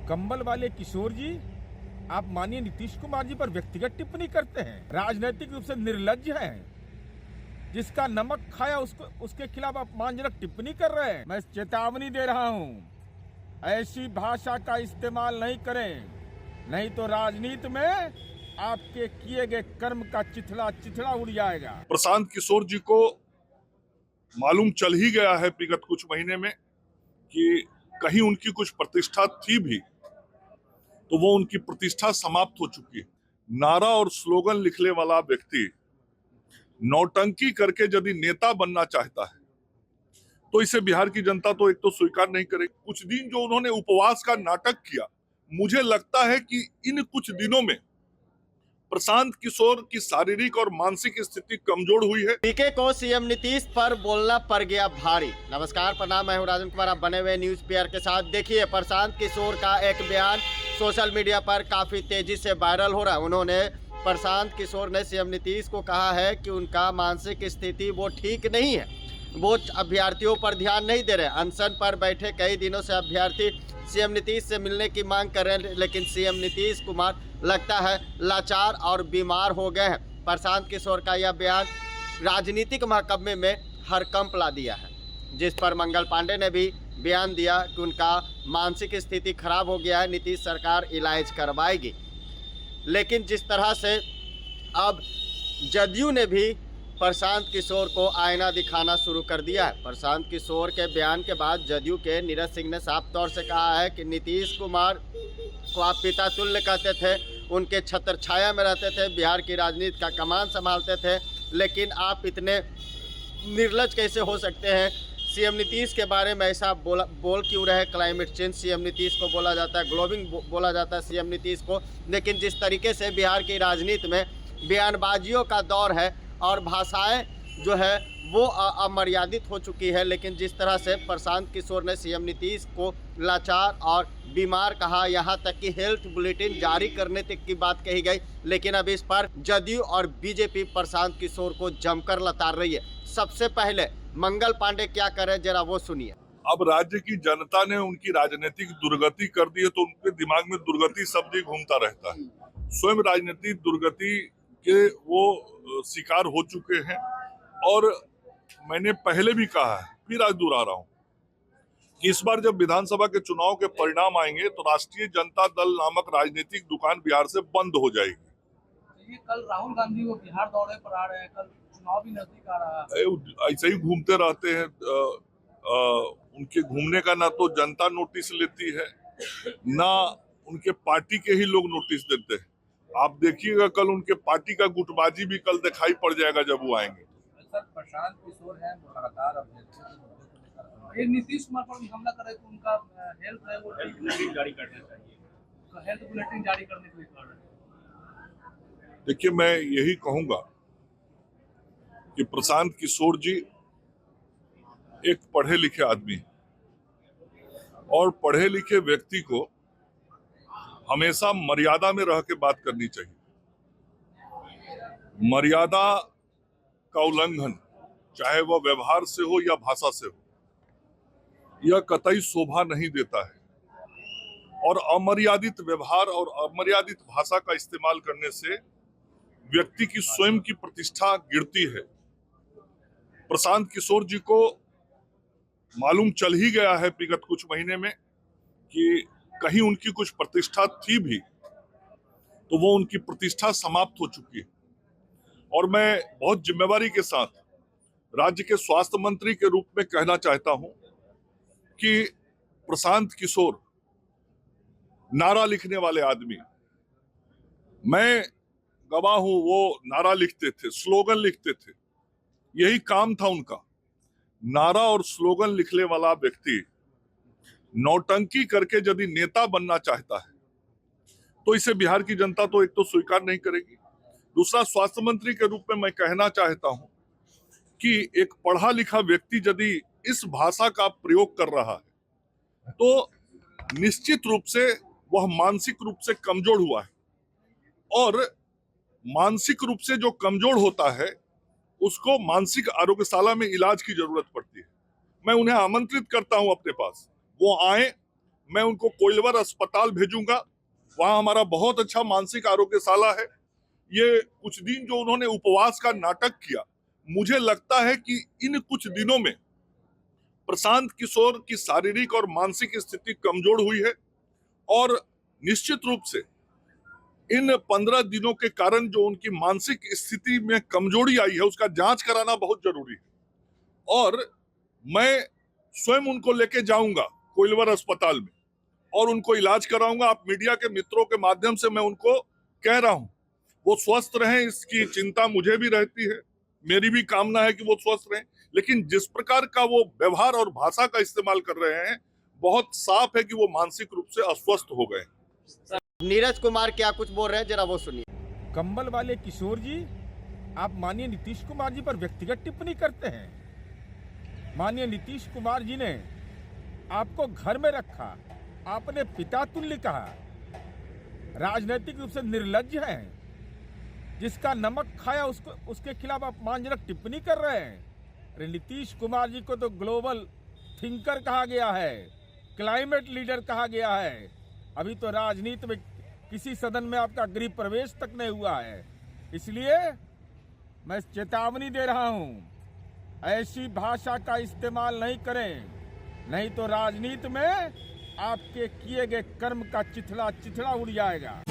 कंबल वाले किशोर जी, आप माननीय नीतीश कुमार जी पर व्यक्तिगत टिप्पणी करते हैं, राजनीतिक रूप से निर्लज्ज हैं। जिसका नमक खाया उसके खिलाफ अपमानजनक टिप्पणी कर रहे हैं। मैं चेतावनी दे रहा हूं, ऐसी भाषा का इस्तेमाल नहीं करें, नहीं तो राजनीति में आपके किए गए कर्म का चिथड़ा उड़ जाएगा। प्रशांत किशोर जी को मालूम चल ही गया है विगत कुछ महीने में कि कहीं उनकी कुछ प्रतिष्ठा थी भी तो वो उनकी प्रतिष्ठा समाप्त हो चुकी है। नारा और स्लोगन लिखने वाला व्यक्ति नौटंकी करके यदि नेता बनना चाहता है तो इसे बिहार की जनता तो एक तो स्वीकार नहीं करेगी। कुछ दिन जो उन्होंने उपवास का नाटक किया, मुझे लगता है कि इन कुछ दिनों में प्रशांत किशोर की शारीरिक और मानसिक स्थिति कमजोर हुई है। पीके को सीएम नीतीश पर बोलना पड़ गया भारी। नमस्कार, प्रणाम, मैं हूं राजन कुमार, आप बने हुए न्यूज पीआर के साथ। देखिए, प्रशांत किशोर का एक बयान सोशल मीडिया पर काफी तेजी से वायरल हो रहा है। उन्होंने प्रशांत किशोर ने सीएम नीतीश को कहा है कि उनका मानसिक स्थिति वो ठीक नहीं है, वो अभ्यर्थियों पर ध्यान नहीं दे रहे। अनशन पर बैठे कई दिनों से अभ्यर्थी सीएम नीतीश से मिलने की मांग कर रहे हैं, लेकिन सीएम नीतीश कुमार लगता है लाचार और बीमार हो गए हैं। प्रशांत किशोर का यह बयान राजनीतिक महकमे में हड़कंप ला दिया है, जिस पर मंगल पांडे ने भी बयान दिया कि उनका मानसिक स्थिति खराब हो गया है, नीतीश सरकार इलाज करवाएगी। लेकिन जिस तरह से अब जदयू ने भी प्रशांत किशोर को आईना दिखाना शुरू कर दिया है। प्रशांत किशोर के बयान के बाद जदयू के नीरज सिंह ने साफ तौर से कहा है कि नीतीश कुमार को आप पिता तुल्य कहते थे, उनके छत्र छाया में रहते थे, बिहार की राजनीति का कमान संभालते थे, लेकिन आप इतने निर्लज कैसे हो सकते हैं? सीएम नीतीश के बारे में ऐसा बोल क्यों रहे? क्लाइमेट चेंज सीएम नीतीश को बोला जाता है, ग्लोबिंग बोला जाता है सीएम नीतीश को, लेकिन जिस तरीके से बिहार की राजनीति में बयानबाजियों का दौर है और भाषाएं जो है वो अमर्यादित हो चुकी है, लेकिन जिस तरह से प्रशांत किशोर ने सीएम नीतीश को लाचार और बीमार कहा, यहाँ तक कि हेल्थ बुलेटिन जारी करने तक की बात कही गई, लेकिन अब इस पर जदयू और बीजेपी प्रशांत किशोर को जमकर लताड़ रही है। सबसे पहले मंगल पांडे क्या करे, जरा वो सुनिए। अब राज्य की जनता ने उनकी राजनीतिक दुर्गति कर दी है तो उनके दिमाग में दुर्गति शब्द ही घूमता रहता है। स्वयं राजनीतिक दुर्गति के वो शिकार हो चुके हैं और मैंने पहले भी कहा है, फिर आज दोहरा रहा हूं कि इस बार जब विधानसभा के चुनाव के परिणाम आएंगे तो राष्ट्रीय जनता दल नामक राजनीतिक दुकान बिहार से बंद हो जाएगी। कल राहुल गांधी वो बिहार दौरे पर आ रहे हैं, कल चुनाव भी नजदीक आ रहा है। ऐसे ही घूमते रहते हैं। उनके घूमने का ना तो जनता नोटिस लेती है, ना उनके पार्टी के ही लोग नोटिस देते हैं। आप देखिएगा कल उनके पार्टी का गुटबाजी भी कल दिखाई पड़ जाएगा जब वो आएंगे। सर, प्रशांत किशोर है लगातार अभ्यर्थी, नीतीश कुमार पर भी हमला करे तो उनका हेल्थ है वो बुलेटिन जारी करना चाहिए, हेल्थ बुलेटिन जारी करने के लिए कर रहे हैं। देखिए, मैं यही कहूंगा कि प्रशांत किशोर जी एक पढ़े लिखे आदमी हैं और पढ़े लिखे व्यक्ति को हमेशा मर्यादा में रह के बात करनी चाहिए। मर्यादा का उल्लंघन चाहे वह व्यवहार से हो या भाषा से हो, यह कतई शोभा नहीं देता है और अमर्यादित व्यवहार और अमर्यादित भाषा का इस्तेमाल करने से व्यक्ति की स्वयं की प्रतिष्ठा गिरती है। प्रशांत किशोर जी को मालूम चल ही गया है विगत कुछ महीने में कि कहीं उनकी कुछ प्रतिष्ठा थी भी तो वो उनकी प्रतिष्ठा समाप्त हो चुकी है और मैं बहुत जिम्मेवारी के साथ राज्य के स्वास्थ्य मंत्री के रूप में कहना चाहता हूं कि प्रशांत किशोर नारा लिखने वाले आदमी, मैं गवाह हूं, वो नारा लिखते थे, स्लोगन लिखते थे, यही काम था उनका। नारा और स्लोगन लिखने वाला व्यक्ति नौटंकी करके यदि नेता बनना चाहता है तो इसे बिहार की जनता तो एक तो स्वीकार नहीं करेगी। दूसरा, स्वास्थ्य मंत्री के रूप में मैं कहना चाहता हूं कि एक पढ़ा लिखा व्यक्ति यदि इस भाषा का प्रयोग कर रहा है तो निश्चित रूप से वह मानसिक रूप से कमजोर हुआ है और मानसिक रूप से जो कमजोर होता है उसको मानसिक आरोग्यशाला में इलाज की जरूरत पड़ती है। मैं उन्हें आमंत्रित करता हूं अपने पास, वो आए, मैं उनको कोइलवर अस्पताल भेजूंगा। वहां हमारा बहुत अच्छा मानसिक आरोग्यशाला है। ये कुछ दिन जो उन्होंने उपवास का नाटक किया, मुझे लगता है कि इन कुछ दिनों में प्रशांत किशोर की शारीरिक और मानसिक स्थिति कमजोर हुई है और निश्चित रूप से इन 15 दिनों के कारण जो उनकी मानसिक स्थिति में कमजोरी आई है उसका जांच कराना बहुत जरूरी है। और मैं स्वयं उनको लेके जाऊंगा कोइलवर अस्पताल में और उनको इलाज कराऊंगा। आप मीडिया के मित्रों के माध्यम से मैं उनको कह रहा हूं, वो स्वस्थ रहें, इसकी चिंता मुझे भी रहती है, मेरी भी कामना है कि वो स्वस्थ रहें। लेकिन जिस प्रकार का वो व्यवहार और भाषा का इस्तेमाल कर रहे हैं, बहुत साफ है कि वो मानसिक रूप से अस्वस्थ हो गए। नीरज कुमार क्या कुछ बोल रहे हैं, जरा वो सुनिए। कंबल वाले किशोर जी, आप माननीय नीतीश कुमार जी पर व्यक्तिगत टिप्पणी करते हैं। माननीय नीतीश कुमार जी ने आपको घर में रखा, आपने पिता तुल्य कहा, राजनीतिक रूप से निर्लज्ज हैं, जिसका नमक खाया उसके खिलाफ अपमानजनक टिप्पणी कर रहे हैं। अरे नीतीश कुमार जी को तो ग्लोबल थिंकर कहा गया है, क्लाइमेट लीडर कहा गया है। अभी तो राजनीति में किसी सदन में आपका गृह प्रवेश तक नहीं हुआ है। इसलिए मैं चेतावनी दे रहा हूं, ऐसी भाषा का इस्तेमाल नहीं करें, नहीं तो राजनीति में आपके किए गए कर्म का चिथड़ा उड़ जाएगा।